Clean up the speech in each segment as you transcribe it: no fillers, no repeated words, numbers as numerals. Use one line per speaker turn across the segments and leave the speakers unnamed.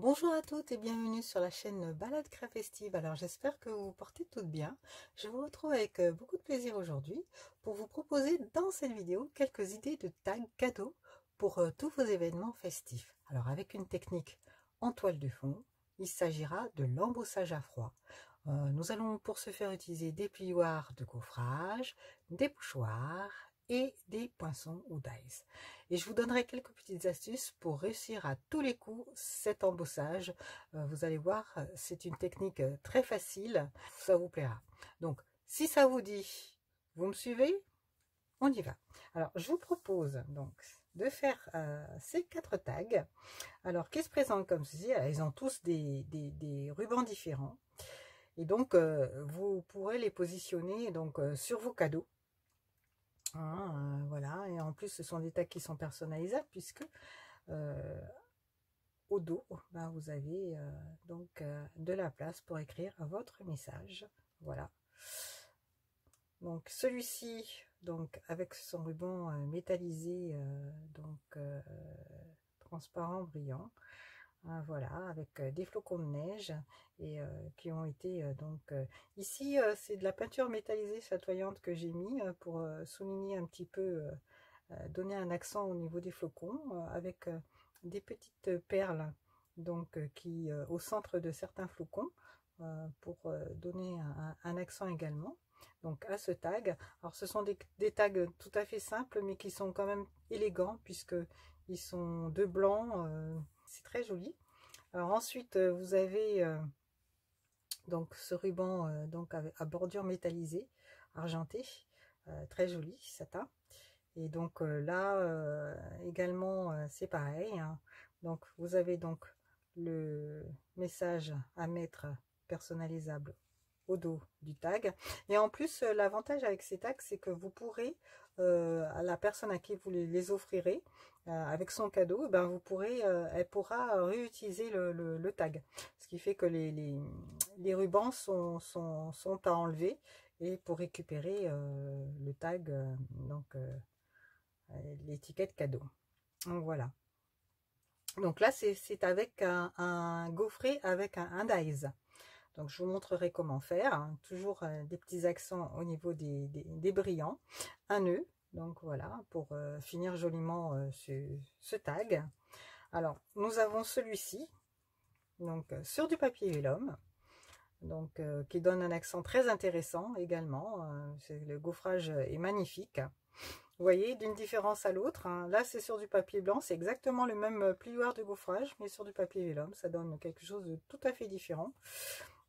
Bonjour à toutes et bienvenue sur la chaîne Balade Crêpes Festive. Alors j'espère que vous vous portez toutes bien. Je vous retrouve avec beaucoup de plaisir aujourd'hui pour vous proposer dans cette vidéo quelques idées de tags cadeaux pour tous vos événements festifs. Alors avec une technique en toile de fond, il s'agira de l'embossage à froid. Nous allons pour ce faire utiliser des plioirs de gaufrage, des pochoirs et des poinçons ou dies. Et je vous donnerai quelques petites astuces pour réussir à tous les coups cet embossage. Vous allez voir, c'est une technique très facile, ça vous plaira. Donc, si ça vous dit, vous me suivez, on y va. Alors, je vous propose donc de faire ces 4 tags. Alors, qui se présentent comme ceci. Ils ont tous des rubans différents. Et donc, vous pourrez les positionner donc sur vos cadeaux. Voilà, et en plus ce sont des tags qui sont personnalisables puisque au dos vous avez donc de la place pour écrire votre message. Voilà, donc celui-ci donc avec son ruban métallisé donc transparent brillant. Voilà, avec des flocons de neige et qui ont été donc ici c'est de la peinture métallisée chatoyante que j'ai mis pour souligner un petit peu, donner un accent au niveau des flocons avec des petites perles donc qui au centre de certains flocons pour donner un accent également donc à ce tag. Alors ce sont des tags tout à fait simples mais qui sont quand même élégants puisque ils sont de blanc. C'est très joli. Alors ensuite vous avez donc ce ruban donc à bordure métallisée argentée, très joli satin. Et donc là également c'est pareil, hein. Donc vous avez donc le message à mettre personnalisable au dos du tag. Et en plus l'avantage avec ces tags, c'est que vous pourrez à la personne à qui vous les offrirez avec son cadeau, ben vous pourrez elle pourra réutiliser le tag, ce qui fait que les rubans sont à enlever et pour récupérer le tag donc l'étiquette cadeau. Donc voilà, donc là c'est avec un gaufret avec un dies. Donc je vous montrerai comment faire, hein. Toujours des petits accents au niveau des brillants, un nœud, donc voilà, pour finir joliment ce tag. Alors nous avons celui-ci, donc sur du papier vélum, donc qui donne un accent très intéressant également. Le gaufrage est magnifique. Vous voyez, d'une différence à l'autre, hein. Là c'est sur du papier blanc, c'est exactement le même plioir de gaufrage, mais sur du papier vélum, ça donne quelque chose de tout à fait différent.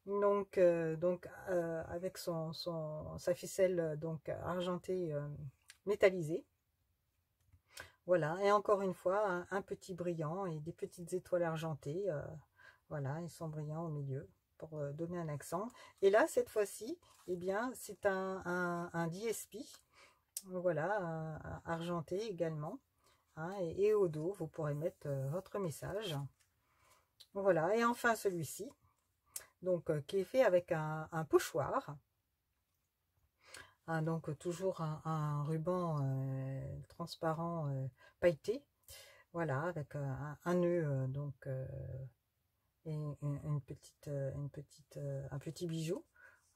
Donc avec sa ficelle donc argentée métallisée. Voilà, et encore une fois un petit brillant et des petites étoiles argentées. Voilà, ils sont brillants au milieu pour donner un accent. Et là cette fois-ci, eh bien c'est un DSP. Voilà, argenté également, hein, et au dos vous pourrez mettre votre message. Voilà, et enfin celui-ci donc qui est fait avec un pochoir, hein, donc toujours un ruban transparent pailleté, voilà, avec un nœud donc et un petit bijou,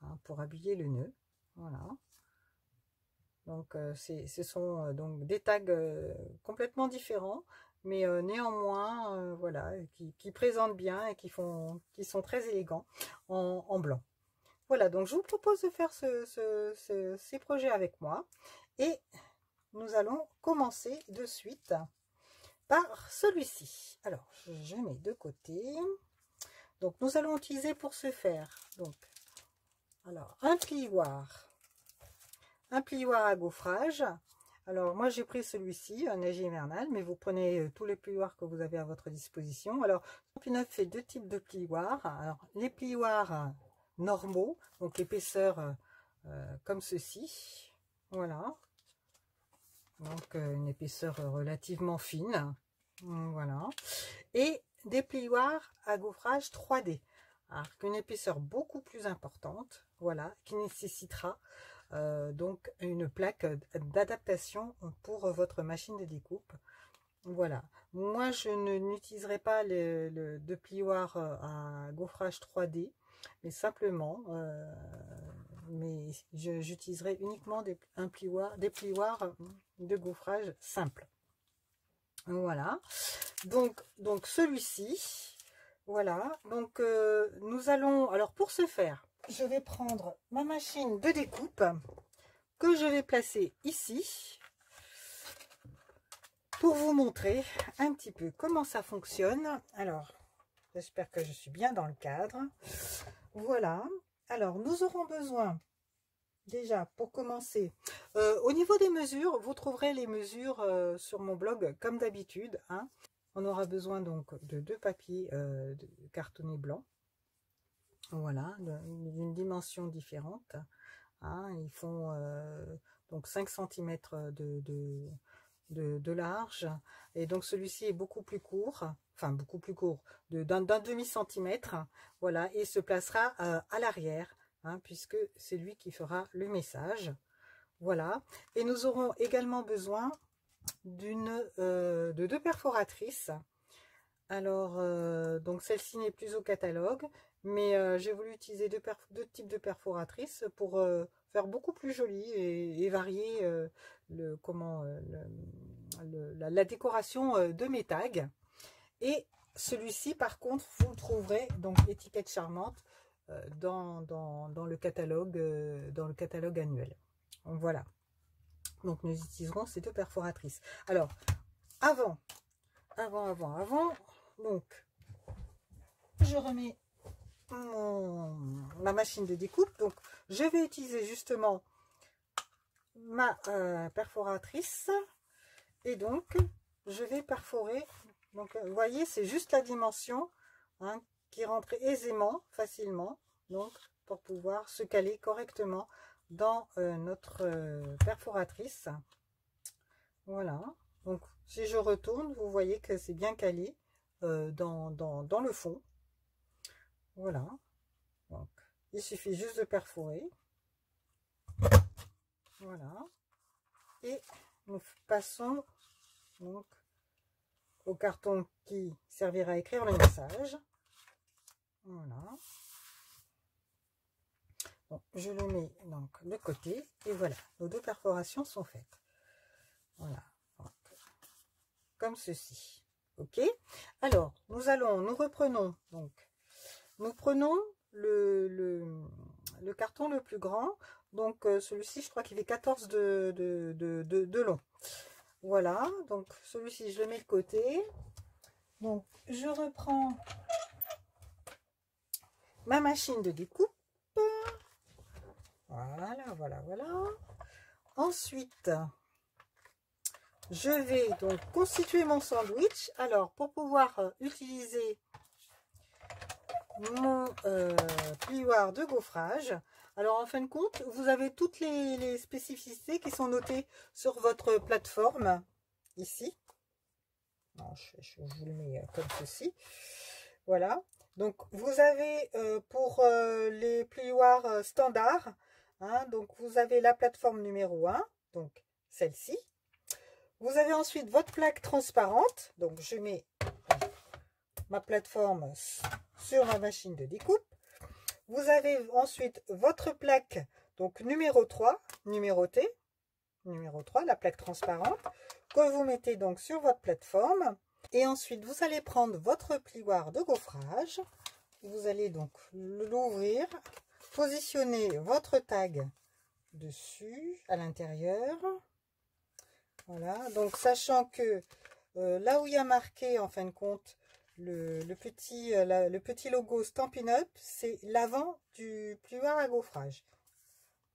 hein, pour habiller le nœud. Voilà, donc ce sont donc des tags complètement différents, mais néanmoins voilà, qui présentent bien et qui sont très élégants en blanc. Voilà, donc je vous propose de faire ces projets avec moi et nous allons commencer de suite par celui-ci. Alors je mets de côté. Donc nous allons utiliser pour ce faire donc alors un plioir à gaufrage. Alors moi j'ai pris celui-ci, un neige hivernal, mais vous prenez tous les plioirs que vous avez à votre disposition. Alors Campineuve fait 2 types de plioirs. Alors les plioirs normaux, donc l'épaisseur comme ceci, voilà, donc une épaisseur relativement fine, voilà, et des plioirs à gaufrage 3D, alors qu'une épaisseur beaucoup plus importante, voilà, qui nécessitera donc une plaque d'adaptation pour votre machine de découpe. Voilà. Moi, je n'utiliserai pas de plioir à gaufrage 3D, mais simplement, j'utiliserai uniquement des plioirs de gaufrage simple. Voilà. Donc celui-ci, voilà. Donc nous allons, alors pour ce faire, je vais prendre ma machine de découpe que je vais placer ici pour vous montrer un petit peu comment ça fonctionne. Alors, j'espère que je suis bien dans le cadre. Voilà. Alors, nous aurons besoin, déjà, pour commencer, au niveau des mesures, vous trouverez les mesures sur mon blog, comme d'habitude. Hein. On aura besoin donc de 2 papiers cartonnés blancs. Voilà, d'une dimension différente. Hein. Ils font donc 5 cm de large, et donc celui-ci est beaucoup plus court, enfin beaucoup plus court, d'un demi-centimètre, voilà, et se placera à l'arrière, hein, puisque c'est lui qui fera le message. Voilà, et nous aurons également besoin de 2 perforatrices. Alors donc celle-ci n'est plus au catalogue, mais j'ai voulu utiliser deux types de perforatrices pour faire beaucoup plus joli et varier la décoration de mes tags. Et celui-ci, par contre, vous le trouverez, donc étiquette charmante, dans le catalogue annuel. Donc voilà. Donc nous utiliserons ces 2 perforatrices. Alors, avant, donc je remets ma machine de découpe. Donc je vais utiliser justement ma perforatrice, et donc je vais perforer. Donc vous voyez, c'est juste la dimension, hein, qui rentre aisément, facilement, donc pour pouvoir se caler correctement dans notre perforatrice. Voilà. Donc si je retourne, vous voyez que c'est bien calé dans le fond. Voilà. Donc il suffit juste de perforer. Voilà. Et nous passons donc au carton qui servira à écrire le message. Voilà. Donc, je le mets donc de côté, et voilà, nos 2 perforations sont faites. Voilà. Donc, comme ceci. Ok. Alors, nous reprenons, donc, nous prenons le carton le plus grand. Donc, celui-ci, je crois qu'il fait 14 de long. Voilà, donc celui-ci, je le mets de côté. Donc, je reprends ma machine de découpe. Voilà. Ensuite, je vais donc constituer mon sandwich. Alors, pour pouvoir utiliser mon plioir de gaufrage, alors en fin de compte, vous avez toutes les spécificités qui sont notées sur votre plateforme, ici. Non, je vous le mets comme ceci. Voilà. Donc, vous avez pour les plioirs standards, hein, donc vous avez la plateforme numéro 1, donc celle-ci. Vous avez ensuite votre plaque transparente. Donc, je mets ma plateforme sur ma machine de découpe. Vous avez ensuite votre plaque, donc numéro 3, numérotée, numéro 3, la plaque transparente, que vous mettez donc sur votre plateforme. Et ensuite, vous allez prendre votre plioir de gaufrage. Vous allez donc l'ouvrir, positionner votre tag dessus, à l'intérieur. Voilà, donc sachant que là où il y a marqué, en fin de compte, le petit logo Stampin' Up, c'est l'avant du plioir à gaufrage.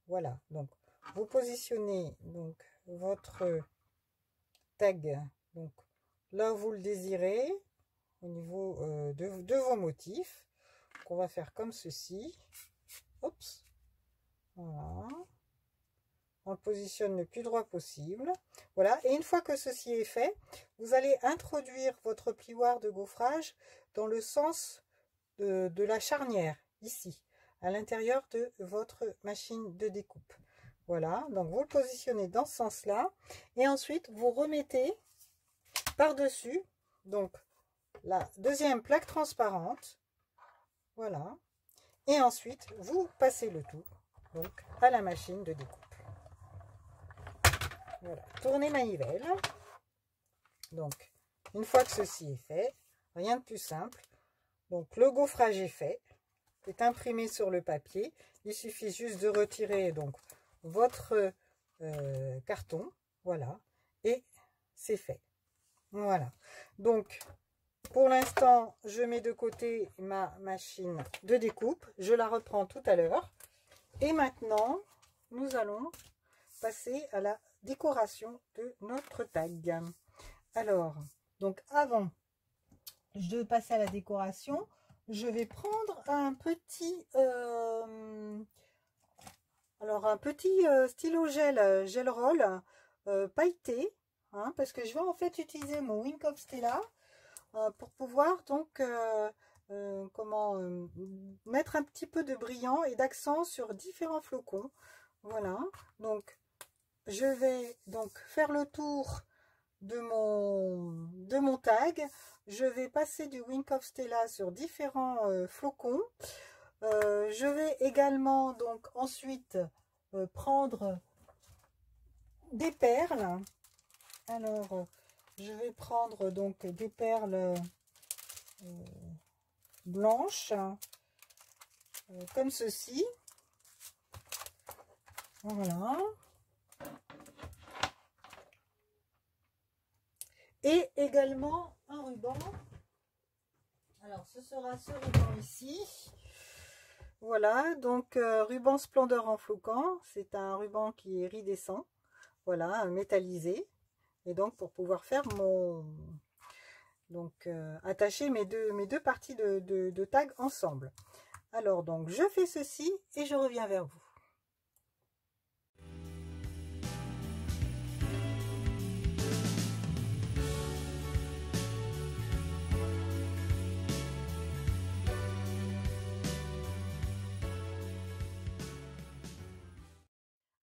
Voilà, donc vous positionnez donc votre tag, donc là où vous le désirez, au niveau de vos motifs. Donc, on va faire comme ceci. Oups. Voilà. On le positionne le plus droit possible. Voilà. Et une fois que ceci est fait, vous allez introduire votre plioir de gaufrage dans le sens de la charnière, ici, à l'intérieur de votre machine de découpe. Voilà. Donc, vous le positionnez dans ce sens-là. Et ensuite, vous remettez par-dessus, donc la deuxième plaque transparente, voilà, et ensuite vous passez le tout donc à la machine de découpe. Voilà, tournez manivelle. Donc une fois que ceci est fait, rien de plus simple. Donc le gaufrage est fait, est imprimé sur le papier. Il suffit juste de retirer donc votre carton, voilà, et c'est fait. Voilà. Donc pour l'instant, je mets de côté ma machine de découpe. Je la reprends tout à l'heure. Et maintenant, nous allons passer à la décoration de notre tag. Alors, donc avant de passer à la décoration, je vais prendre un petit stylo gel roll pailleté, hein, parce que je vais en fait utiliser mon Wink of Stella pour pouvoir donc mettre un petit peu de brillant et d'accent sur différents flocons. Voilà, donc je vais donc faire le tour de mon tag. Je vais passer du Wink of Stella sur différents flocons. Je vais également donc ensuite prendre des perles. Alors je vais prendre donc des perles blanches comme ceci. Voilà. Et également un ruban. Alors ce sera ce ruban ici. Voilà, donc ruban splendeur en flocon. C'est un ruban qui est iridescent. Voilà, métallisé. Et donc pour pouvoir faire mon... Donc attacher mes deux parties de tag ensemble. Alors donc je fais ceci et je reviens vers vous.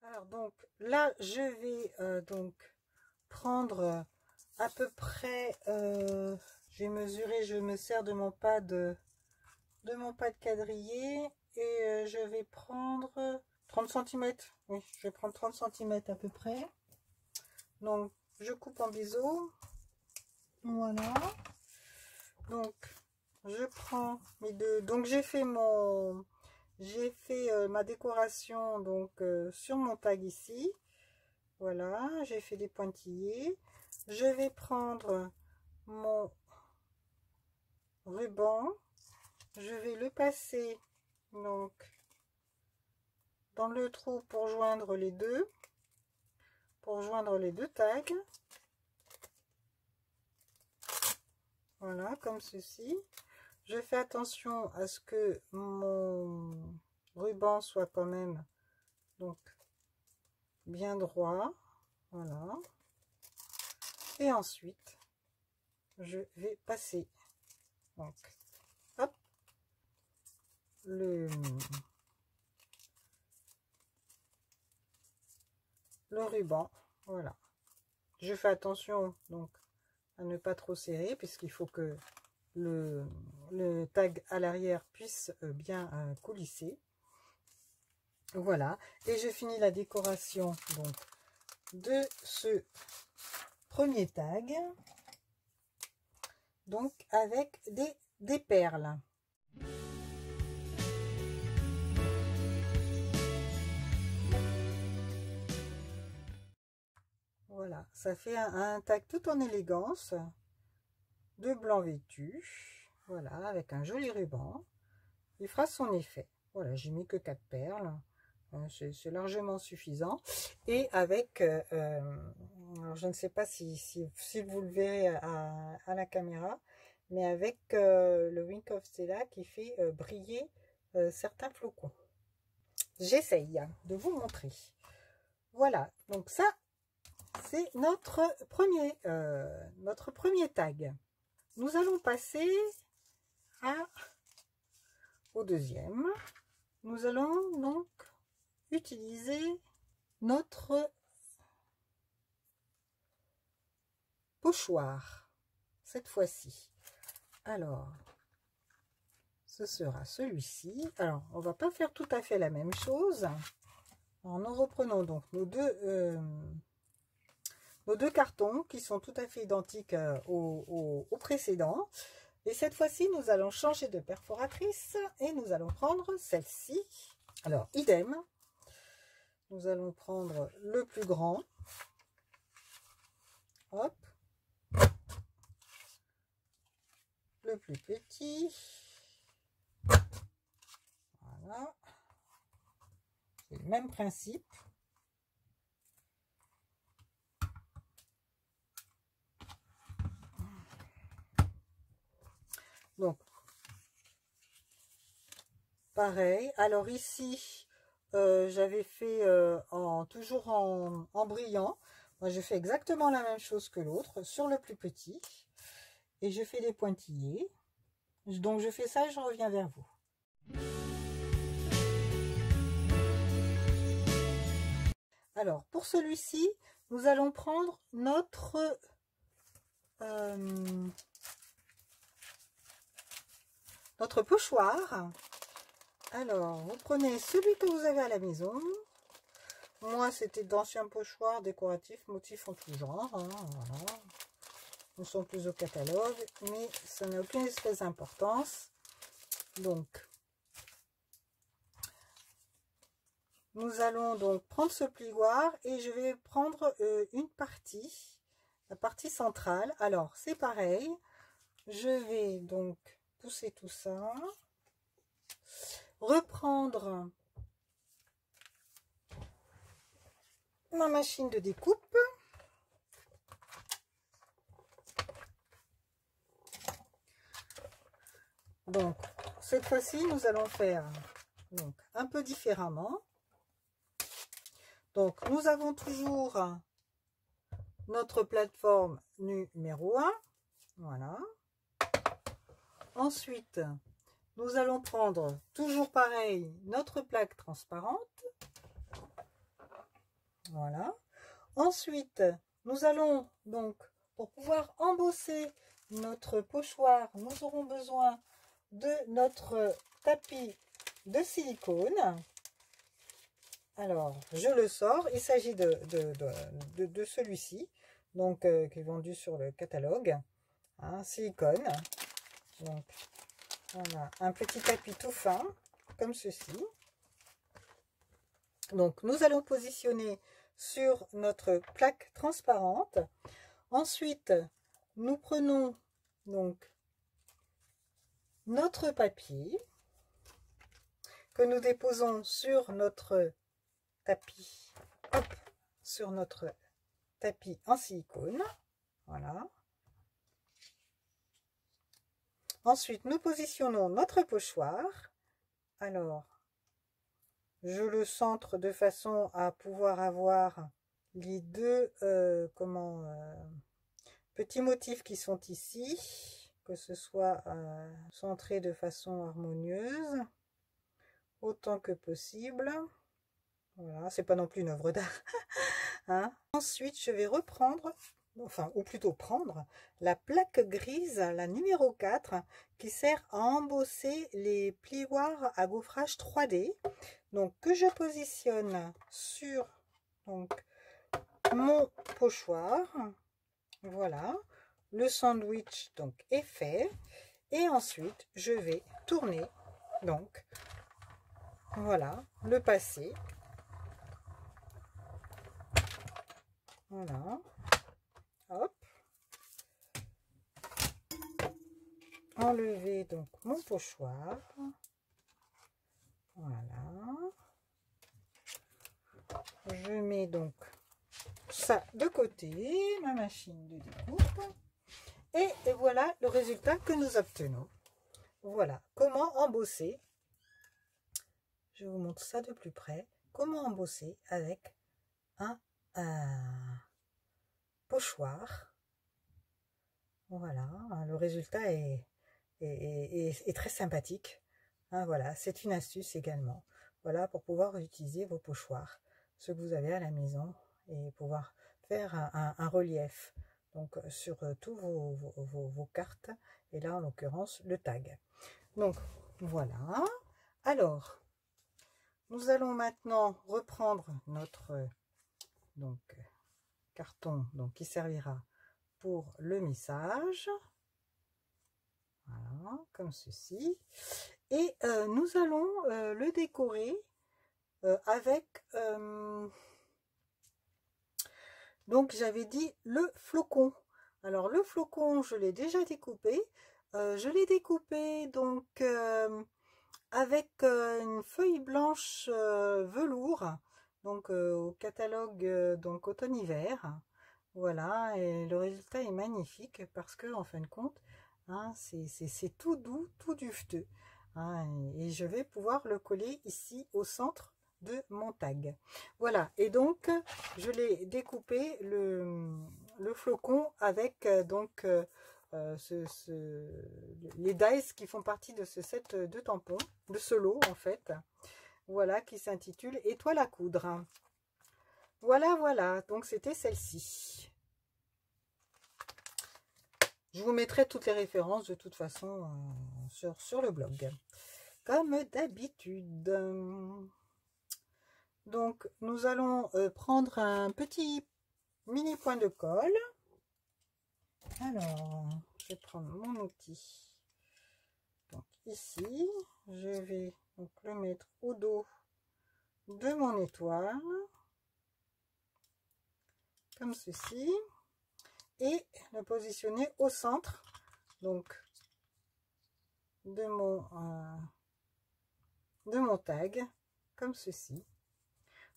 Alors donc là je vais donc prendre à peu près, je vais mesurer, je me sers de mon pad quadrillé et je vais prendre 30 cm. Oui, je vais prendre 30 cm à peu près. Donc je coupe en biseau. Voilà. Donc je prends mes deux. Donc j'ai fait ma décoration donc sur mon tag ici. Voilà, j'ai fait des pointillés. Je vais prendre mon ruban, je vais le passer donc dans le trou pour joindre les deux tags. Voilà, comme ceci. Je fais attention à ce que mon ruban soit quand même donc bien droit. Voilà. Et ensuite, je vais passer donc hop le ruban. Voilà. Je fais attention donc à ne pas trop serrer puisqu'il faut que le tag à l'arrière puisse bien coulisser. Voilà. Et je finis la décoration donc de ce premier tag donc avec des perles. Voilà, ça fait un tag tout en élégance, de blanc vêtu, voilà, avec un joli ruban. Il fera son effet. Voilà, j'ai mis que 4 perles, c'est largement suffisant. Et avec, alors je ne sais pas si vous le verrez à la caméra, mais avec le Wink of Stella qui fait briller certains flocons. J'essaye de vous montrer. Voilà, donc ça, c'est notre premier tag. Nous allons passer au deuxième. Nous allons donc utiliser notre pochoir. cette fois-ci. Alors, ce sera celui-ci. Alors, on va pas faire tout à fait la même chose. Alors, nous reprenons donc nos deux cartons qui sont tout à fait identiques au précédent. Et cette fois-ci, nous allons changer de perforatrice et nous allons prendre celle-ci. Alors, idem. Nous allons prendre le plus grand. Hop. Le plus petit. Voilà. C'est le même principe. Donc, pareil. Alors ici, j'avais fait toujours en brillant. Moi, je fais exactement la même chose que l'autre sur le plus petit. Et je fais des pointillés. Donc, je fais ça et je reviens vers vous. Alors, pour celui-ci, nous allons prendre notre pochoir. Alors, vous prenez celui que vous avez à la maison. Moi, c'était d'anciens pochoirs décoratifs, motifs en tout genre. Hein, voilà. Nous sommes plus au catalogue, mais ça n'a aucune espèce d'importance. Donc, nous allons donc prendre ce plioir et je vais prendre une partie, la partie centrale. Alors, c'est pareil. Je vais donc pousser tout ça. Reprendre ma machine de découpe. Donc, cette fois-ci, nous allons faire donc, un peu différemment. Donc, nous avons toujours notre plateforme numéro 1. Voilà. Ensuite, nous allons prendre, toujours pareil, notre plaque transparente. Voilà. Ensuite, nous allons donc, pour pouvoir embosser notre pochoir, nous aurons besoin de notre tapis de silicone. Alors, je le sors. Il s'agit de celui-ci, donc qui est vendu sur le catalogue. Hein, silicone. Donc, on a un petit tapis tout fin, comme ceci. Donc, nous allons positionner sur notre plaque transparente. Ensuite, nous prenons donc notre papier que nous déposons sur notre tapis, hop, sur notre tapis en silicone. Voilà. Ensuite, nous positionnons notre pochoir. Alors, je le centre de façon à pouvoir avoir les deux petits motifs qui sont ici, que ce soit centré de façon harmonieuse autant que possible. Voilà, c'est pas non plus une œuvre d'art. Hein. Ensuite, je vais reprendre, enfin, ou plutôt prendre la plaque grise, la numéro 4, qui sert à embosser les plioirs à gaufrage 3D. Donc, que je positionne sur donc, mon pochoir. Voilà, le sandwich donc est fait. Et ensuite, je vais tourner, donc, voilà, le passer. Voilà, hop, enlever donc mon pochoir, voilà, je mets donc ça de côté, ma machine de découpe, et voilà le résultat que nous obtenons. Voilà comment embosser, je vous montre ça de plus près, comment embosser avec un pochoir. Voilà, le résultat est très sympathique. Hein, voilà, c'est une astuce également. Voilà, pour pouvoir utiliser vos pochoirs, ceux que vous avez à la maison, et pouvoir faire un relief donc sur tous vos cartes, et là en l'occurrence le tag. Donc voilà. Alors nous allons maintenant reprendre notre donc carton donc qui servira pour le message. Voilà, comme ceci. Et nous allons le décorer avec donc j'avais dit le flocon. Alors le flocon, je l'ai déjà découpé. Je l'ai découpé donc avec une feuille blanche velours, donc au catalogue donc automne-hiver. Voilà, et le résultat est magnifique parce que en fin de compte, hein, c'est tout doux, tout dufteux. Hein, et je vais pouvoir le coller ici au centre de mon tag. Voilà, et donc je l'ai découpé le flocon avec donc les dies qui font partie de ce set de tampons, de ce lot en fait. Voilà, qui s'intitule Étoile à coudre. Voilà, voilà, donc c'était celle-ci. Je vous mettrai toutes les références de toute façon sur le blog, comme d'habitude. Donc, nous allons prendre un petit mini point de colle. Alors, je vais prendre mon outil. Donc, ici, je vais donc le mettre au dos de mon étoile. Comme ceci. Et le positionner au centre donc de mon tag, comme ceci.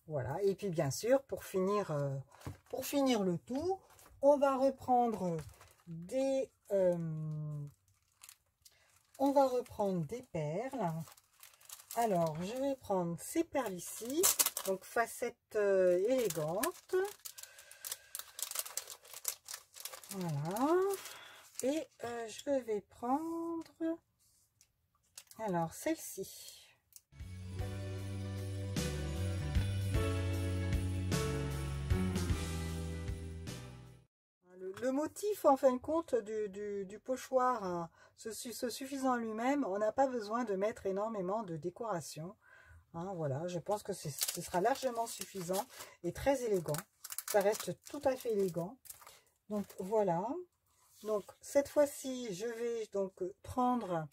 Voilà, et puis bien sûr pour finir le tout, on va reprendre des perles. Alors je vais prendre ces perles ici, donc facettes élégantes. Voilà, et je vais prendre alors celle-ci. Le motif en fin de compte du pochoir, hein, se suffisant lui-même, on n'a pas besoin de mettre énormément de décoration. Hein, voilà, je pense que ce sera largement suffisant et très élégant. Ça reste tout à fait élégant. Donc voilà, donc cette fois-ci je vais donc prendre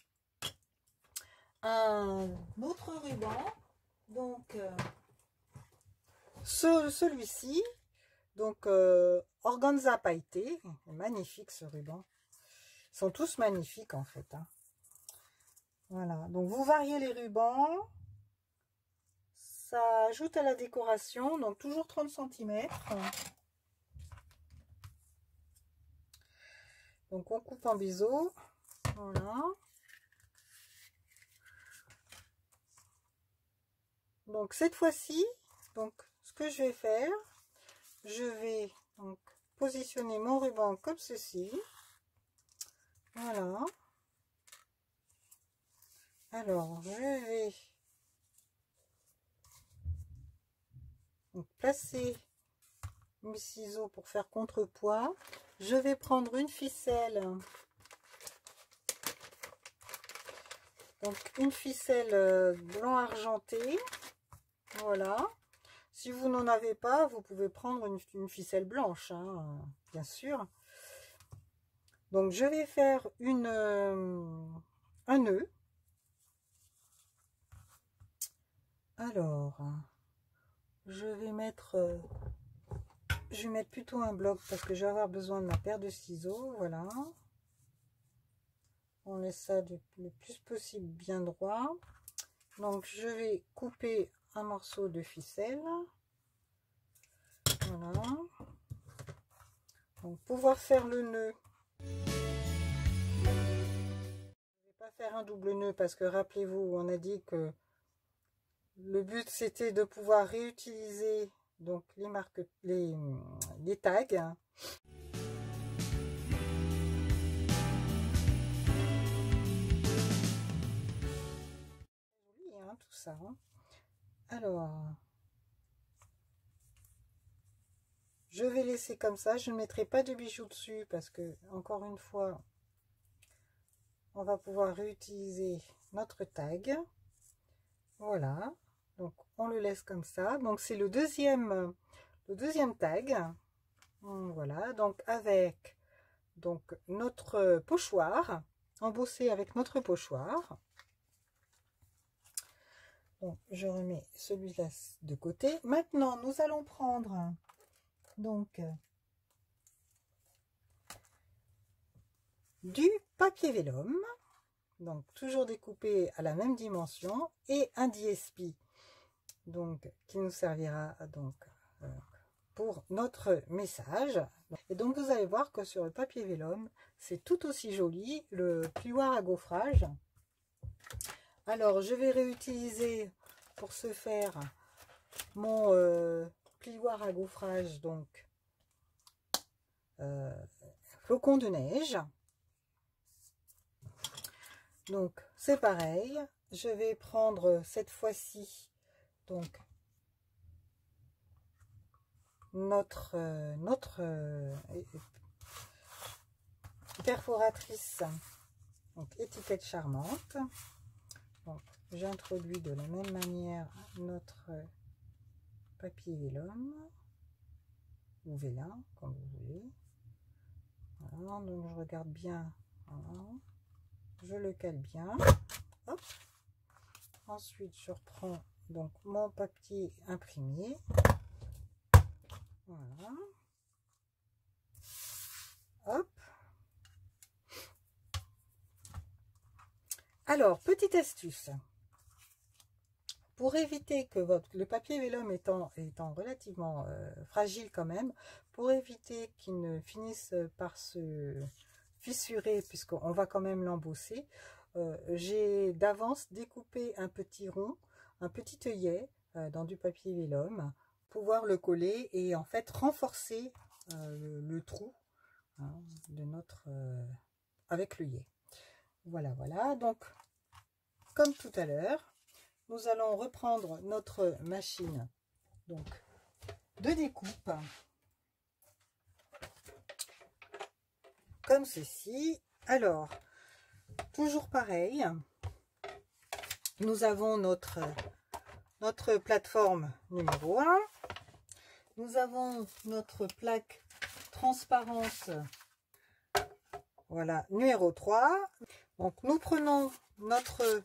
un autre ruban, donc celui-ci, donc organza pailleté, magnifique ce ruban, ils sont tous magnifiques en fait, hein. Voilà, donc vous variez les rubans, ça ajoute à la décoration, donc toujours 30 cm. Donc on coupe en biseau, voilà. Donc cette fois-ci, donc ce que je vais faire, je vais donc positionner mon ruban comme ceci. Voilà. Alors je vais donc placer mes ciseaux pour faire contrepoids. Je vais prendre une ficelle. Donc une ficelle blanc argenté. Voilà. Si vous n'en avez pas, vous pouvez prendre une ficelle blanche, hein, bien sûr. Donc je vais faire un nœud. Alors, je vais mettre plutôt un bloc parce que je vais avoir besoin de ma paire de ciseaux. Voilà. On laisse ça le plus possible bien droit. Donc je vais couper un morceau de ficelle. Voilà. Donc pouvoir faire le nœud. Je ne vais pas faire un double nœud parce que rappelez-vous, on a dit que le but c'était de pouvoir réutiliser donc les marques, les tags. Joli, hein, tout ça. Hein. Alors, je vais laisser comme ça. Je ne mettrai pas de bijoux dessus parce que, encore une fois, on va pouvoir réutiliser notre tag. Voilà, donc on le laisse comme ça. Donc c'est le deuxième tag. Voilà, donc avec donc notre pochoir, embossé avec notre pochoir. Donc je remets celui-là de côté. Maintenant nous allons prendre donc du papier vélum, donc toujours découpé à la même dimension, et un DSP, donc qui nous servira donc pour notre message. Et donc vous allez voir que sur le papier vélum, c'est tout aussi joli, le plioir à gaufrage. Alors je vais réutiliser pour ce faire mon plioir à gaufrage, donc flocon de neige. Donc c'est pareil, je vais prendre cette fois-ci donc notre perforatrice, donc étiquette charmante. Donc j'introduis de la même manière notre papier vélum ou vélin comme vous voulez. Voilà, donc je regarde bien, voilà. Je le cale bien. Hop. Ensuite je reprends donc mon papier imprimé. Voilà. Hop. Alors, petite astuce. Pour éviter que le papier vélum étant relativement fragile quand même, pour éviter qu'il ne finisse par se fissurer, puisqu'on va quand même l'embosser, j'ai d'avance découpé un petit rond, un petit œillet dans du papier vélum, pouvoir le coller et en fait renforcer le trou, hein, de notre avec l'œillet. Voilà, voilà. Donc, comme tout à l'heure, nous allons reprendre notre machine donc de découpe comme ceci. Alors, toujours pareil, nous avons notre plateforme numéro 1. Nous avons notre plaque transparente, voilà, numéro 3. Donc, nous prenons notre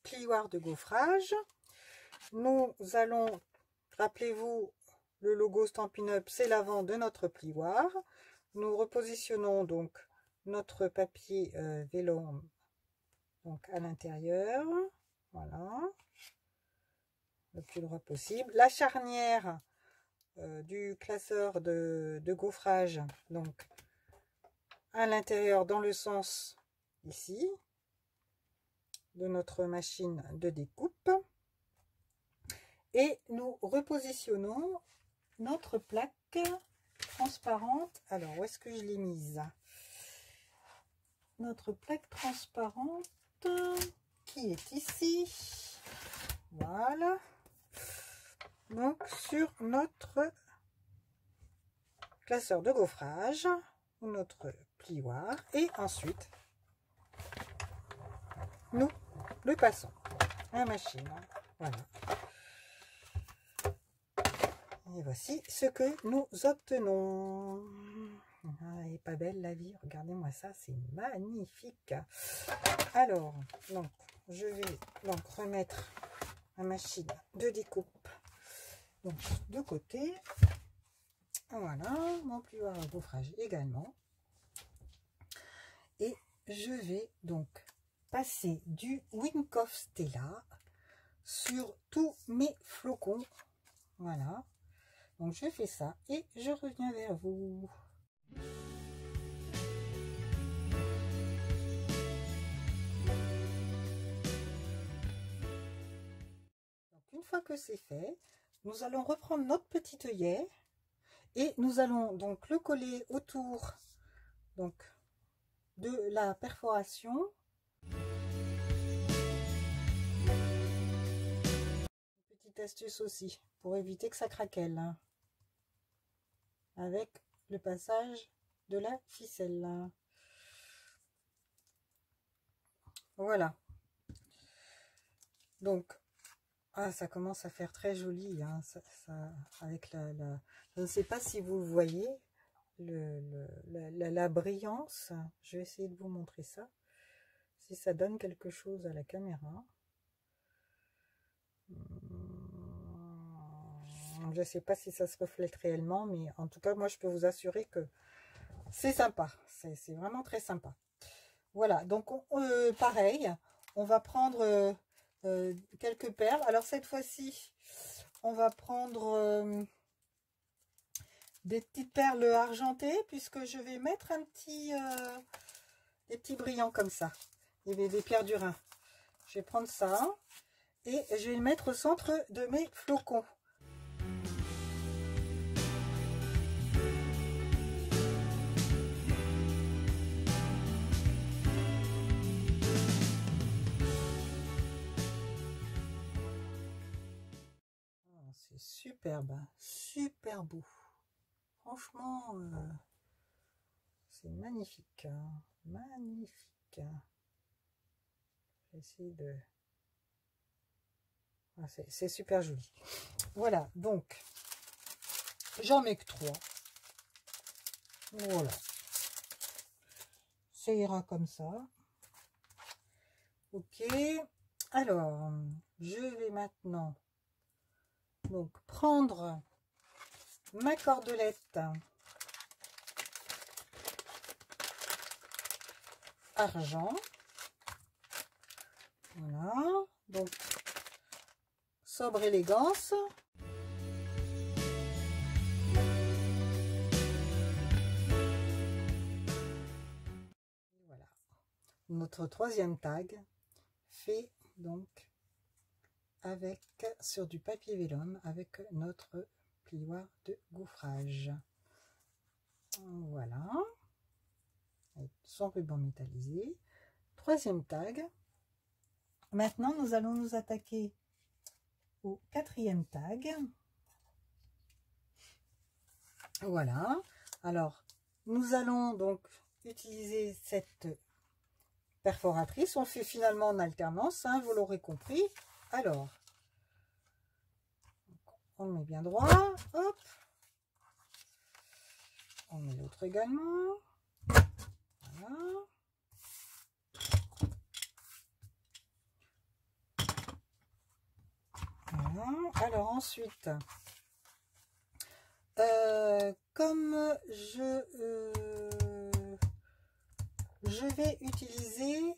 plioir de gaufrage. Nous allons, rappelez-vous, le logo Stampin' Up, c'est l'avant de notre plioir. Nous repositionnons donc notre papier vélum donc à l'intérieur, voilà, le plus droit possible. La charnière du classeur de gaufrage, donc à l'intérieur dans le sens ici de notre machine de découpe, et nous repositionnons notre plaque transparente. Alors où est-ce que je l'ai mise? Notre plaque transparente qui est ici, voilà, donc sur notre classeur de gaufrage ou notre plioir, et ensuite nous le passons à la machine. Voilà. Et voici ce que nous obtenons. Ah, elle est pas belle la vie, regardez-moi ça, c'est magnifique. Alors, donc, je vais donc remettre la machine de découpe donc de côté. Voilà, mon plioir à gaufrage également. Et je vais donc passer du Wink of Stella sur tous mes flocons. Voilà, donc je fais ça et je reviens vers vous. Donc une fois que c'est fait, nous allons reprendre notre petit œillet et nous allons donc le coller autour donc de la perforation. Petite astuce aussi pour éviter que ça craquelle. avec le passage de la ficelle. Voilà. Donc, ça commence à faire très joli, hein, avec je ne sais pas si vous voyez la brillance. Je vais essayer de vous montrer ça, si ça donne quelque chose à la caméra. Je ne sais pas si ça se reflète réellement, mais en tout cas, moi, je peux vous assurer que c'est sympa. C'est vraiment très sympa. Voilà, donc pareil, on va prendre quelques perles. Alors, cette fois-ci, on va prendre des petites perles argentées, puisque je vais mettre des petits brillants comme ça. Des pierres du Rhin. Je vais prendre ça et je vais le mettre au centre de mes flocons. C'est superbe, super beau. Franchement, c'est magnifique, hein, magnifique. J'essaie de... c'est super joli. Voilà, donc, j'en mets que 3. Voilà. Ça ira comme ça. Ok. Alors, je vais maintenant donc prendre ma cordelette argent. Voilà. Donc, sobre élégance. Voilà. Notre troisième tag fait donc sur du papier vélum avec notre plioir de gaufrage. Voilà. Avec son ruban métallisé. Troisième tag. Maintenant, nous allons nous attaquer au quatrième tag. Voilà. Alors, nous allons donc utiliser cette perforatrice. On fait finalement en alternance, hein, vous l'aurez compris. Alors, on le met bien droit. Hop. On met l'autre également. Voilà. Voilà. Alors ensuite, comme je vais utiliser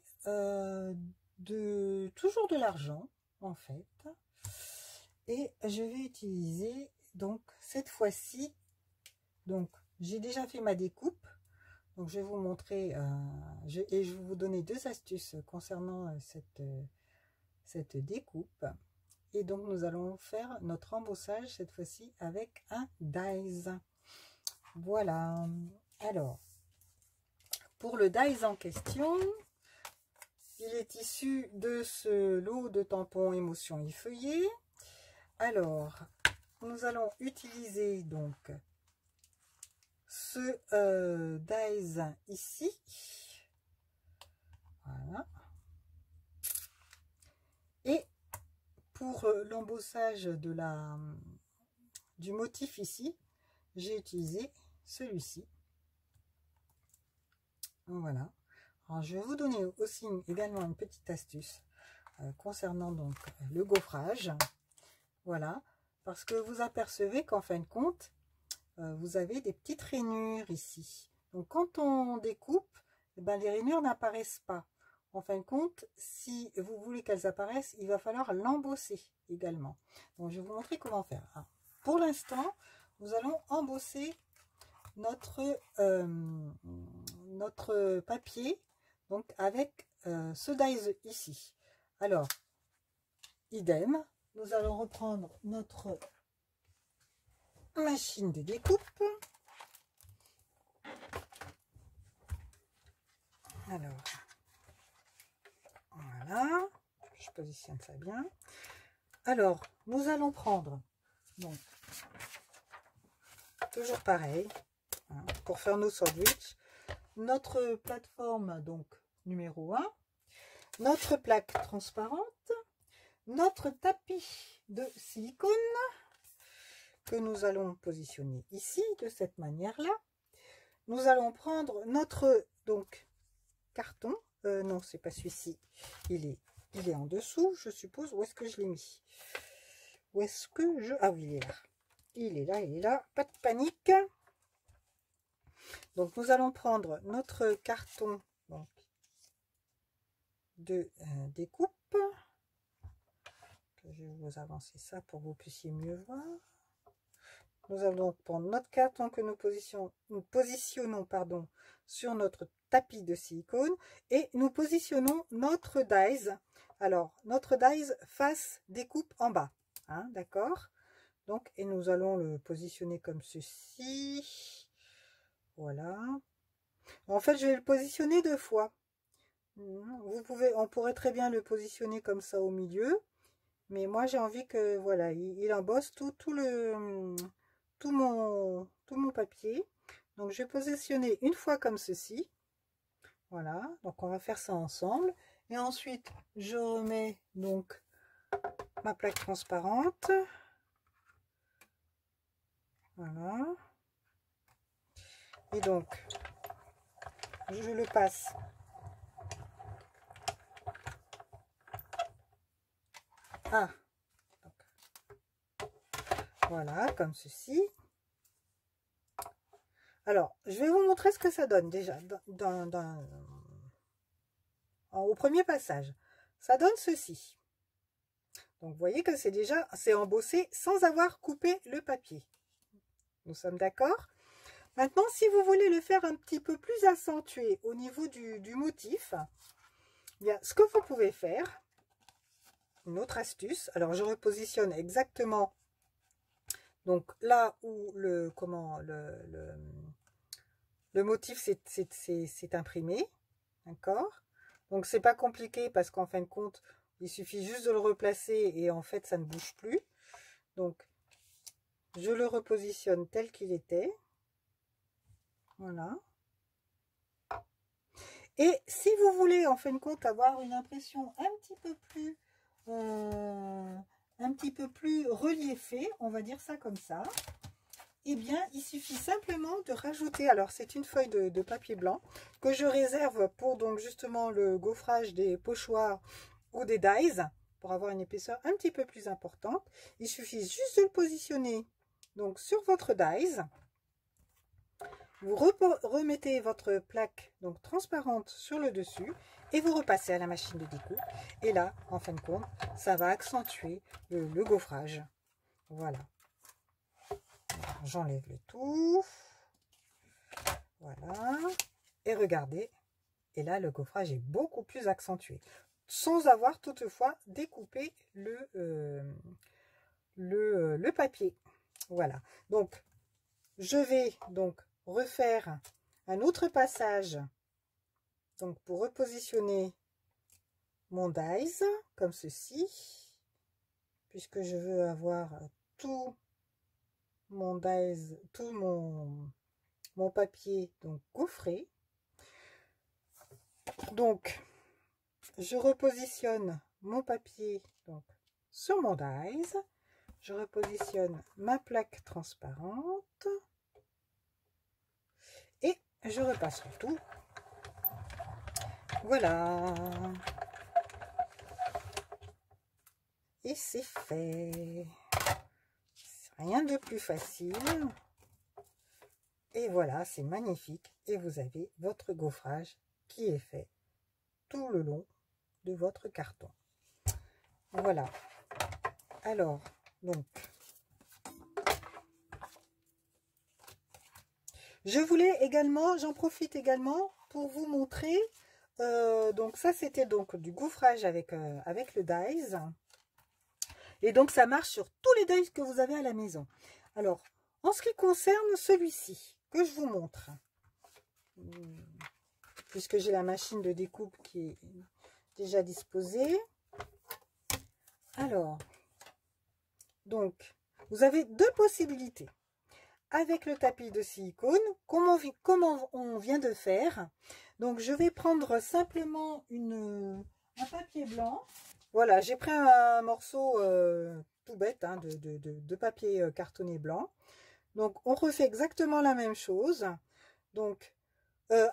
toujours de l'argent en fait, et je vais utiliser donc cette fois-ci, donc j'ai déjà fait ma découpe, donc je vais vous montrer et je vais vous donner 2 astuces concernant cette découpe. Et donc nous allons faire notre embossage cette fois-ci avec un dies. Voilà. Alors, pour le dies en question, il est issu de ce lot de tampons émotion effeuillée. Alors, nous allons utiliser donc ce dies ici. Voilà. Et pour l'embossage du motif ici, j'ai utilisé celui-ci. Voilà. Alors, je vais vous donner aussi également une petite astuce concernant donc le gaufrage. Voilà. Parce que vous apercevez qu'en fin de compte, vous avez des petites rainures ici. Donc, quand on découpe, eh ben, les rainures n'apparaissent pas. En fin de compte, si vous voulez qu'elles apparaissent, il va falloir l'embosser également. Donc, je vais vous montrer comment faire. Alors, pour l'instant, nous allons embosser notre papier donc avec ce dies ici. Alors, idem, nous allons reprendre notre machine de découpe. Alors, voilà, je positionne ça bien. Alors, nous allons prendre donc toujours pareil, hein, pour faire nos sandwichs. Notre plateforme, donc numéro 1, notre plaque transparente, notre tapis de silicone que nous allons positionner ici de cette manière-là. Nous allons prendre notre donc carton. Non, c'est pas celui-ci. Il est en dessous, je suppose. Où est-ce que je l'ai mis? Où est-ce que je... Ah oui, il est là. Il est là, il est là. Pas de panique. Donc, nous allons prendre notre carton donc, de découpe. Je vais vous avancer ça pour que vous puissiez mieux voir. Nous allons donc prendre notre carton que nous positionnons pardon, sur notre tapis de silicone et nous positionnons notre dies. Alors, notre dies face découpe en bas. Hein, d'accord? Donc, et nous allons le positionner comme ceci. Voilà. En fait, je vais le positionner 2 fois. On pourrait très bien le positionner comme ça au milieu. Mais moi, j'ai envie que, voilà, il embosse tout mon papier. Donc, je vais positionner une fois comme ceci. Voilà. Donc, on va faire ça ensemble. Et ensuite, je remets donc ma plaque transparente. Voilà. Et donc, je le passe voilà, comme ceci. Alors, je vais vous montrer ce que ça donne déjà au premier passage. Ça donne ceci. Donc, vous voyez que c'est embossé sans avoir coupé le papier. Nous sommes d'accord? Maintenant, si vous voulez le faire un petit peu plus accentué au niveau du motif, bien, ce que vous pouvez faire, une autre astuce, alors je repositionne exactement donc là où le motif s'est imprimé, d'accord? Donc c'est pas compliqué parce qu'en fin de compte, il suffit juste de le replacer et en fait ça ne bouge plus. Donc je le repositionne tel qu'il était. Voilà. Et si vous voulez en fin de compte avoir une impression un petit peu plus reliefée, on va dire ça comme ça, eh bien il suffit simplement de rajouter, alors c'est une feuille de papier blanc que je réserve pour donc justement le gaufrage des pochoirs ou des dies, pour avoir une épaisseur un petit peu plus importante. Il suffit juste de le positionner donc sur votre dies. Vous remettez votre plaque donc transparente sur le dessus et vous repassez à la machine de découpe. Et là, en fin de compte, ça va accentuer le gaufrage. Voilà. J'enlève le tout. Voilà. Et regardez. Et là, le gaufrage est beaucoup plus accentué. Sans avoir toutefois découpé le papier. Voilà. Donc, je vais donc refaire un autre passage donc pour repositionner mon dies comme ceci, puisque je veux avoir tout mon dies, tout mon papier donc gaufré. Donc je repositionne mon papier donc sur mon dies, je repositionne ma plaque transparente et je repasse le tout. Voilà. Et c'est fait. Rien de plus facile. Et voilà, c'est magnifique. Et vous avez votre gaufrage qui est fait tout le long de votre carton. Voilà. Alors, donc, je voulais également, j'en profite également pour vous montrer. Donc ça, c'était donc du gaufrage avec le dies. Et donc, ça marche sur tous les dies que vous avez à la maison. Alors, en ce qui concerne celui-ci, que je vous montre, puisque j'ai la machine de découpe qui est déjà disposée. Alors, donc, vous avez deux possibilités. avec le tapis de silicone, comme on vient de faire. Donc, je vais prendre simplement un papier blanc. Voilà, j'ai pris un morceau tout bête hein, de papier cartonné blanc. Donc, on refait exactement la même chose. Donc,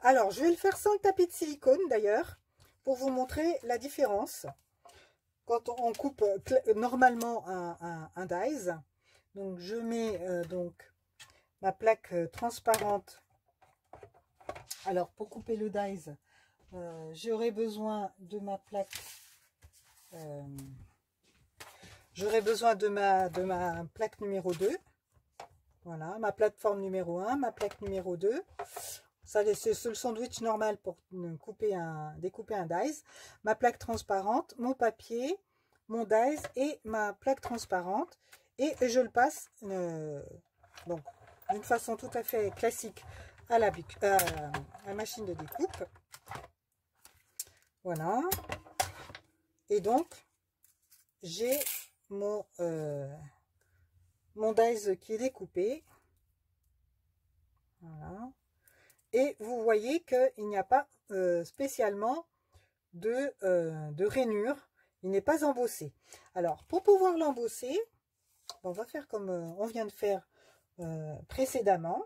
alors, je vais le faire sans le tapis de silicone d'ailleurs, pour vous montrer la différence. Quand on coupe normalement un dies, donc je mets donc ma plaque transparente. Alors, pour couper le dies, j'aurai besoin de ma plaque. J'aurai besoin de ma plaque numéro 2. Voilà, ma plateforme numéro 1, ma plaque numéro 2. Ça, c'est le sandwich normal pour découper un dies. Ma plaque transparente, mon papier, mon dies et ma plaque transparente. Et je le passe donc d'une façon tout à fait classique à la machine de découpe. Voilà. Et donc, j'ai mon dies qui est découpé. Voilà. Et vous voyez qu'il n'y a pas spécialement de rainure. Il n'est pas embossé. Alors, pour pouvoir l'embosser, on va faire comme on vient de faire précédemment.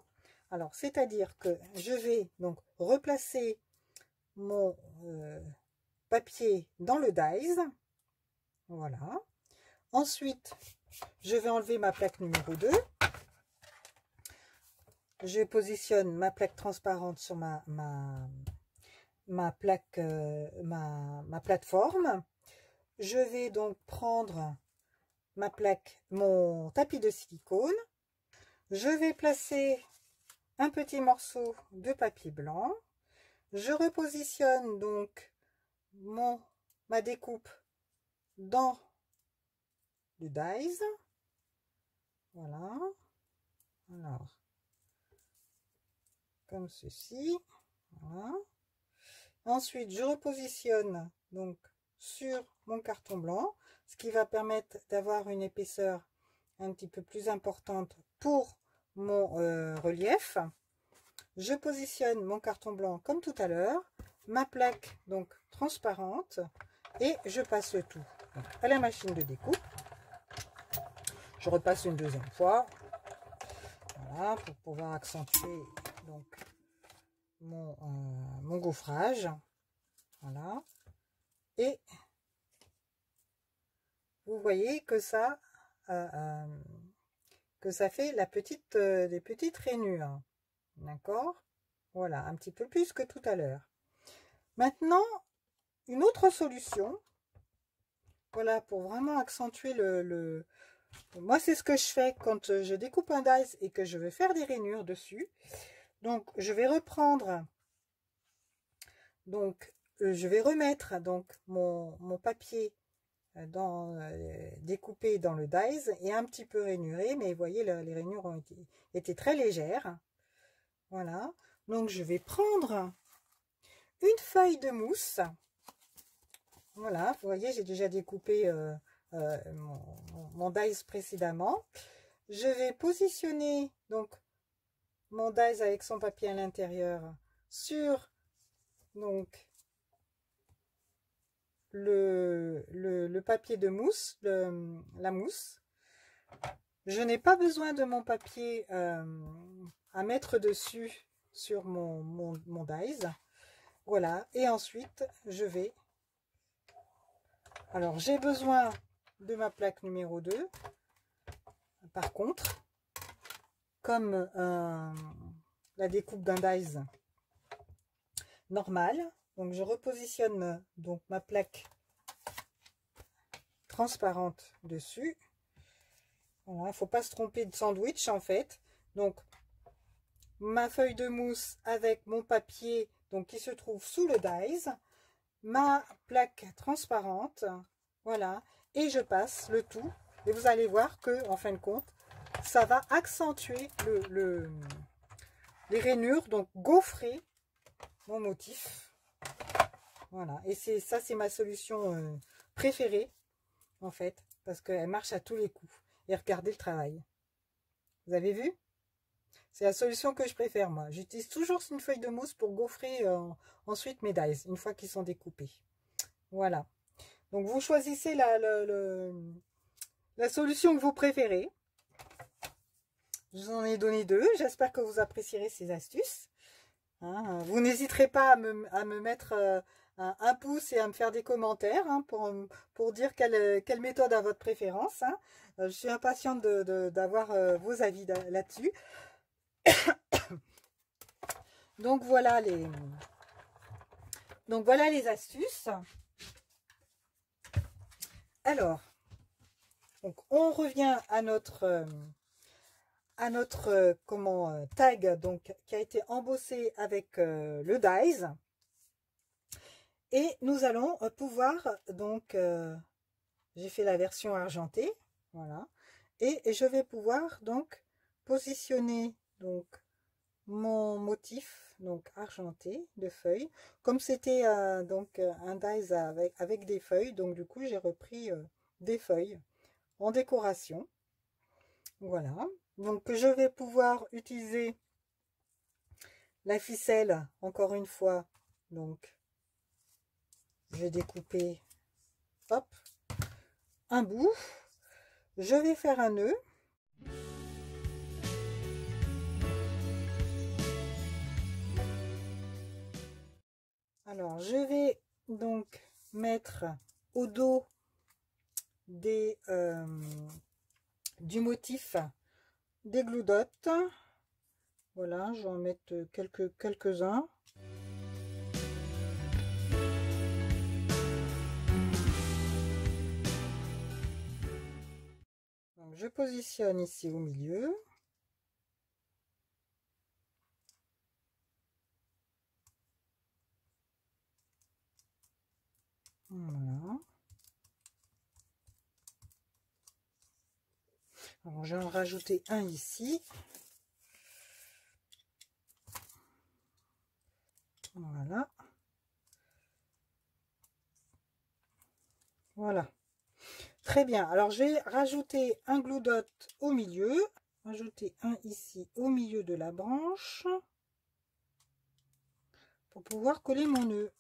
Alors, c'est-à-dire que je vais donc replacer mon papier dans le dies. Voilà. Ensuite, je vais enlever ma plaque numéro 2. Je positionne ma plaque transparente sur ma plaque, ma plateforme. Je vais donc prendre ma plaque, mon tapis de silicone. Je vais placer un petit morceau de papier blanc. Je repositionne donc ma découpe dans le dies. Voilà. Alors, comme ceci. Voilà. Ensuite, je repositionne donc sur mon carton blanc, ce qui va permettre d'avoir une épaisseur un petit peu plus importante pour mon relief. Je positionne mon carton blanc comme tout à l'heure, ma plaque donc transparente, et je passe le tout à la machine de découpe. Je repasse une deuxième fois, voilà, pour pouvoir accentuer donc mon gaufrage. Voilà. Et vous voyez que ça fait des petites rainures. D'accord? Voilà, un petit peu plus que tout à l'heure. Maintenant, une autre solution. Voilà, pour vraiment accentuer moi, c'est ce que je fais quand je découpe un dies et que je veux faire des rainures dessus. Donc, je vais reprendre. Donc, je vais remettre donc mon papier découpé dans le dies et un petit peu rainuré, mais vous voyez, les rainures ont été très légères. Voilà. Donc, je vais prendre une feuille de mousse. Voilà, vous voyez, j'ai déjà découpé mon dies précédemment. Je vais positionner donc mon dies avec son papier à l'intérieur sur donc le papier de mousse, la mousse. Je n'ai pas besoin de mon papier à mettre dessus sur mon dies. Voilà, et ensuite je vais... Alors j'ai besoin de ma plaque numéro 2. Par contre, comme la découpe d'un dies normal, donc je repositionne donc ma plaque transparente dessus. Voilà, il ne faut pas se tromper de sandwich en fait. Donc ma feuille de mousse avec mon papier donc qui se trouve sous le dies, ma plaque transparente, voilà, et je passe le tout. Et vous allez voir que en fin de compte, ça va accentuer les rainures, donc gaufrer mon motif. Voilà, et ça c'est ma solution préférée en fait, parce qu'elle marche à tous les coups. Et regardez le travail. Vous avez vu? C'est la solution que je préfère, moi. J'utilise toujours une feuille de mousse pour gaufrer ensuite mes dies, une fois qu'ils sont découpés. Voilà. Donc, vous choisissez la solution que vous préférez. Je vous en ai donné 2. J'espère que vous apprécierez ces astuces. Hein, vous n'hésiterez pas à me mettre un pouce et à me faire des commentaires hein, pour dire quelle méthode a votre préférence. Hein. Je suis impatiente d'avoir vos avis là-dessus. Donc voilà les astuces. Alors, donc on revient à notre tag donc qui a été embossé avec le dies. Et nous allons pouvoir donc j'ai fait la version argentée, voilà. Et je vais pouvoir donc positionner donc mon motif donc argenté de feuilles comme c'était donc un dies avec des feuilles, donc du coup j'ai repris des feuilles en décoration, voilà. Donc je vais pouvoir utiliser la ficelle encore une fois, donc je vais découper hop un bout, je vais faire un nœud. Alors, je vais donc mettre au dos du motif des glue dots. Voilà, je vais en mettre quelques-uns. Donc, je positionne ici au milieu. Voilà. Alors, je vais en rajouter un ici. Voilà. Voilà. Très bien. Alors, je vais rajouter un glue dot au milieu. Rajouter un ici au milieu de la branche. Pour pouvoir coller mon nœud.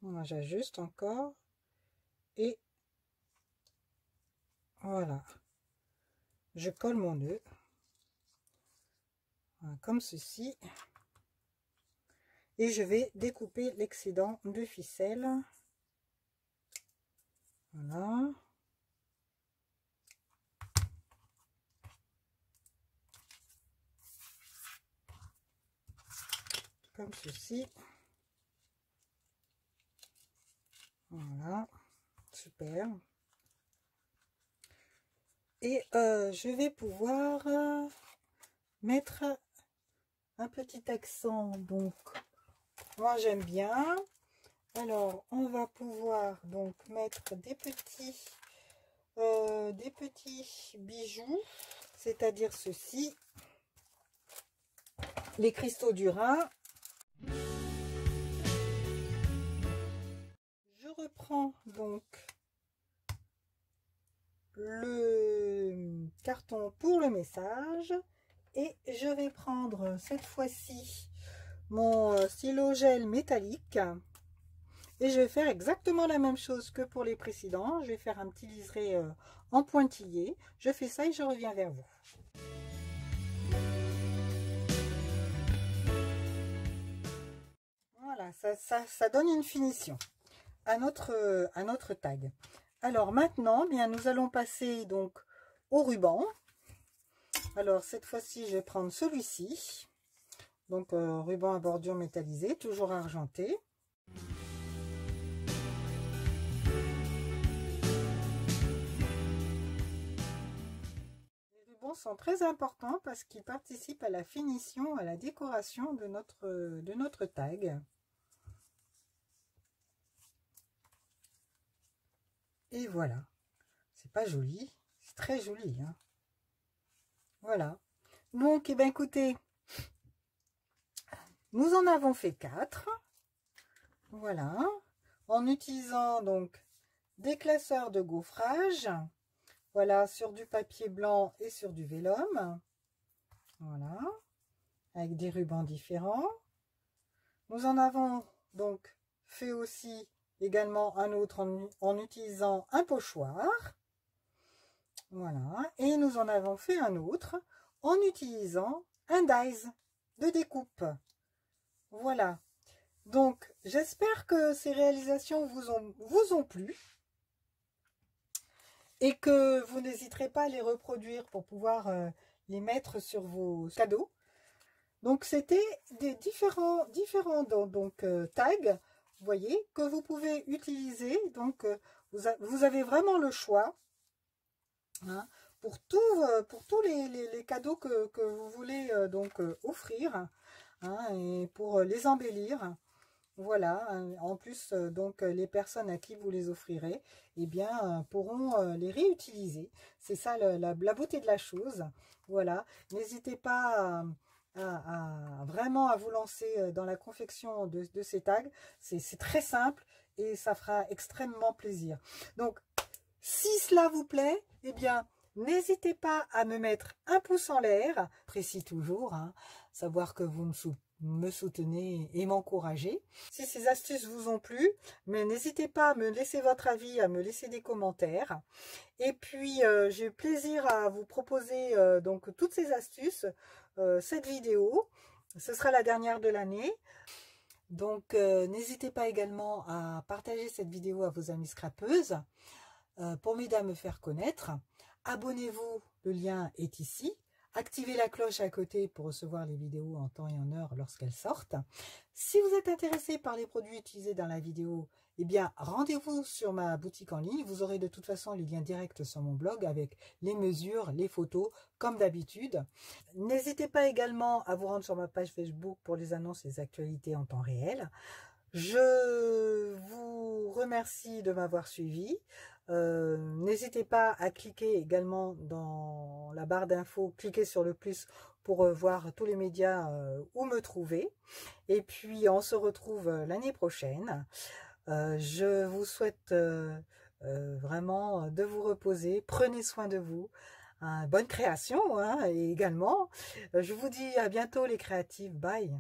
Voilà, j'ajuste encore. Et voilà. Je colle mon nœud. Voilà, comme ceci. Et je vais découper l'excédent de ficelle. Voilà. Comme ceci. Voilà. Super. Et je vais pouvoir mettre un petit accent. Donc, moi j'aime bien. Alors, on va pouvoir donc mettre des petits bijoux, c'est-à-dire ceci, les cristaux du Rhin. Je reprends donc le carton pour le message et je vais prendre cette fois-ci mon stylo gel métallique et je vais faire exactement la même chose que pour les précédents. Je vais faire un petit liseré en pointillé. Je fais ça et je reviens vers vous. Voilà, ça donne une finition à notre tag. Alors maintenant, bien, nous allons passer donc au ruban. Alors cette fois-ci, je vais prendre celui-ci. Donc ruban à bordure métallisée, toujours argenté. Les rubans sont très importants parce qu'ils participent à la finition, à la décoration de notre tag. Et voilà, c'est pas joli, c'est très joli, hein. Voilà. Donc, eh bien, écoutez, nous en avons fait 4. Voilà. en utilisant donc des classeurs de gaufrage, voilà, sur du papier blanc et sur du vélum, voilà, avec des rubans différents. Nous en avons donc fait aussi également un autre en utilisant un pochoir, voilà, et nous en avons fait un autre en utilisant un dies de découpe, voilà. Donc, j'espère que ces réalisations vous ont plu et que vous n'hésiterez pas à les reproduire pour pouvoir les mettre sur vos cadeaux. Donc, c'était des différents donc, tags, vous voyez, que vous pouvez utiliser. Donc, vous avez vraiment le choix hein, pour tous les cadeaux que vous voulez donc offrir hein, et pour les embellir. Voilà, en plus, donc, les personnes à qui vous les offrirez, eh bien, pourront les réutiliser. C'est ça la beauté de la chose. Voilà, n'hésitez pas vraiment à vous lancer dans la confection de ces tags. C'est très simple et ça fera extrêmement plaisir. Donc, si cela vous plaît, eh bien, n'hésitez pas à me mettre un pouce en l'air, précis toujours, hein, savoir que vous me soutenez et m'encouragez. Si ces astuces vous ont plu, mais n'hésitez pas à me laisser votre avis, à me laisser des commentaires. Et puis, j'ai plaisir à vous proposer donc toutes ces astuces, cette vidéo. Ce sera la dernière de l'année. Donc, n'hésitez pas également à partager cette vidéo à vos amis scrapeuses pour m'aider à me faire connaître. Abonnez-vous, le lien est ici. Activez la cloche à côté pour recevoir les vidéos en temps et en heure lorsqu'elles sortent. Si vous êtes intéressé par les produits utilisés dans la vidéo, eh bien, rendez-vous sur ma boutique en ligne. Vous aurez de toute façon les liens directs sur mon blog avec les mesures, les photos, comme d'habitude. N'hésitez pas également à vous rendre sur ma page Facebook pour les annonces et les actualités en temps réel. Je vous remercie de m'avoir suivi. N'hésitez pas à cliquer également dans la barre d'infos, cliquez sur le plus pour voir tous les médias où me trouver. Et puis on se retrouve l'année prochaine. Je vous souhaite vraiment de vous reposer. Prenez soin de vous. Bonne création hein, et également. Je vous dis à bientôt les créatives. Bye.